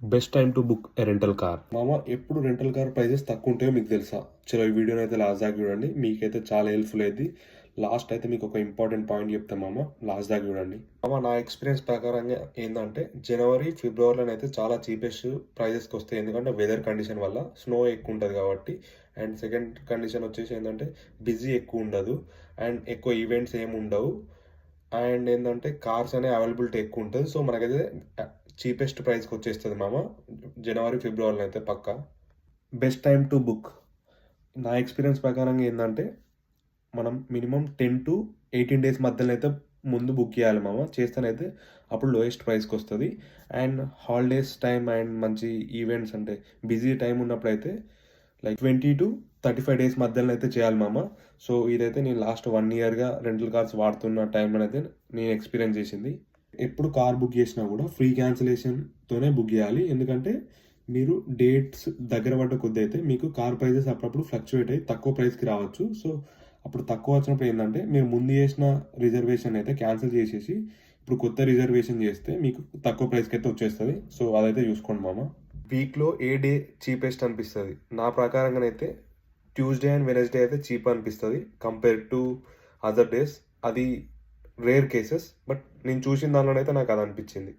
Best time to book a rental car. మామ ఎప్పుడు rental car prices తక్కువ ఉంటాయో మీకు తెలుసా? చలో ఈ వీడియోని అయితే లాస్ట్ దాకా చూడండి, మీకైతే చాలా హెల్ప్ఫుల్ అయింది. లాస్ట్ అయితే మీకు ఒక ఇంపార్టెంట్ పాయింట్ చెప్తాను మామ, లాస్ట్ దాకా చూడండి. మామ నా ఎక్స్పీరియన్స్ ప్రకారంగా ఏంటంటే జనవరి ఫిబ్రవరిలో అయితే చాలా చీపెస్ట్ ప్రైజెస్కి వస్తాయి, ఎందుకంటే వెదర్ కండిషన్ వల్ల స్నో ఎక్కువ ఉంటుంది కాబట్టి. అండ్ సెకండ్ కండిషన్ వచ్చేసి ఏంటంటే బిజీ ఎక్కువ ఉండదు అండ్ ఎక్కువ ఈవెంట్స్ ఏమి ఉండవు. అండ్ ఏంటంటే కార్స్ అనే అవైలబిలిటీ ఎక్కువ ఉంటుంది. సో మనకైతే చీపెస్ట్ ప్రైస్కి వచ్చేస్తుంది మామ జనవరి ఫిబ్రవరిలో అయితే పక్కా. బెస్ట్ టైం టు బుక్ నా ఎక్స్పీరియన్స్ ప్రకారంగా ఏంటంటే మనం మినిమం 10 to 18 days మధ్యలో అయితే ముందు బుక్ చేయాలి మామ. చేస్తేనైతే అప్పుడు లోయెస్ట్ ప్రైస్కి వస్తుంది. అండ్ హాలిడేస్ టైం అండ్ మంచి ఈవెంట్స్ అంటే బిజీ టైం ఉన్నప్పుడు అయితే లైక్ 20 to 35 days మధ్యలో అయితే చేయాలి మామ. సో ఇదైతే నేను లాస్ట్ 1 yearగా రెంటల్ కార్స్ వాడుతున్న టైంలో అయితే నేను ఎక్స్పీరియన్స్ చేసింది. ఎప్పుడు కార్ బుక్ చేసినా కూడా ఫ్రీ క్యాన్సిలేషన్తోనే బుక్ చేయాలి, ఎందుకంటే మీరు డేట్స్ దగ్గర పడ్డ కొద్ది అయితే మీకు కార్ ప్రైజెస్ అప్పుడప్పుడు ఫ్లక్చువేట్ అయ్యి తక్కువ ప్రైస్కి రావచ్చు. సో అప్పుడు తక్కువ వచ్చినప్పుడు ఏంటంటే మీరు ముందు చేసిన రిజర్వేషన్ అయితే క్యాన్సిల్ చేసేసి ఇప్పుడు కొత్త రిజర్వేషన్ చేస్తే మీకు తక్కువ ప్రైస్కి అయితే వచ్చేస్తుంది. సో అదైతే చూసుకోండి మామ. వీక్లో ఏ డే చీపెస్ట్ అనిపిస్తుంది? నా ప్రకారంగానైతే ట్యూస్డే అండ్ వెనస్డే అయితే చీప్ అనిపిస్తుంది కంపేర్ టు అదర్ డేస్. అది రేర్ కేసెస్, బట్ నేను చూసిన దానిలోనైతే నాకు అది అనిపించింది.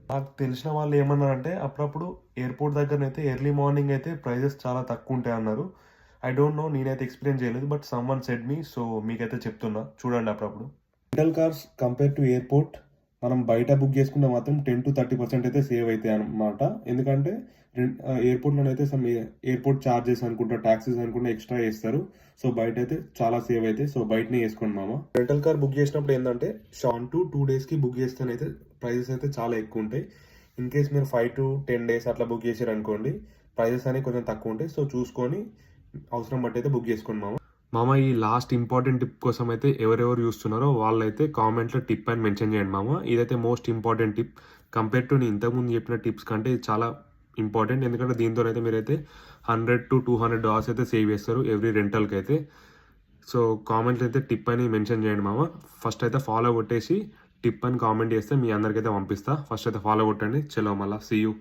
నాకు తెలిసిన వాళ్ళు ఏమన్నారంటే అప్పుడప్పుడు ఎయిర్పోర్ట్ దగ్గరనైతే ఎర్లీ మార్నింగ్ అయితే ప్రైజెస్ చాలా తక్కువ ఉంటాయి అన్నారు. ఐ డోంట్ నో, నేనైతే ఎక్స్పీరియన్స్ చేయలేదు, but some one said me, so మీకైతే చెప్తున్నా చూడండి అప్పుడప్పుడు. Rental cars compare to airport మనం బయట బుక్ చేసుకుంటే మాత్రం 10 to 30% అయితే సేవ్ అవుతాయి అన్నమాట. ఎందుకంటే ఎయిర్పోర్ట్లోనైతే సమ్ ఎయిర్పోర్ట్ ఛార్జెస్ అనుకుంటా, ట్యాక్సెస్ అనుకుంటా ఎక్స్ట్రా వేస్తారు. సో బయట అయితే చాలా సేవ్ అవుతాయి. సో బయటనే వేసుకోండి మామ. రెంటల్ కార్ బుక్ చేసినప్పుడు ఏంటంటే 1 to 2 daysకి బుక్ చేస్తేనైతే ప్రైజెస్ అయితే చాలా ఎక్కువ ఉంటాయి. ఇన్ కేస్ మీరు 5 to 10 days అట్లా బుక్ చేసారు అనుకోండి, ప్రైజెస్ అనేవి కొంచెం తక్కువ ఉంటాయి. సో చూసుకొని అవసరం బట్టి అయితే బుక్ చేసుకోండి మామ. మామ ఈ లాస్ట్ ఇంపార్టెంట్ టిప్ కోసం అయితే ఎవరెవరు చూస్తున్నారో వాళ్ళైతే కామెంట్లో టిప్ అని మెన్షన్ చేయండి మామ. ఇదైతే most important tip compare to నేను ఇంతకుముందు చెప్పిన టిప్స్ కంటే ఇది చాలా ఇంపార్టెంట్, ఎందుకంటే దీంతో అయితే మీరైతే $100 to $200 అయితే సేవ్ చేస్తారు ఎవ్రీ రెంటల్కి అయితే. సో కామెంట్లో అయితే టిప్ అని మెన్షన్ చేయండి మామ. ఫస్ట్ అయితే ఫాలో కొట్టేసి టిప్ అని కామెంట్ చేస్తే మీ అందరికైతే పంపిస్తా. ఫస్ట్ అయితే ఫాలో కొట్టండి. చలో మళ్ళీ సీ యూ.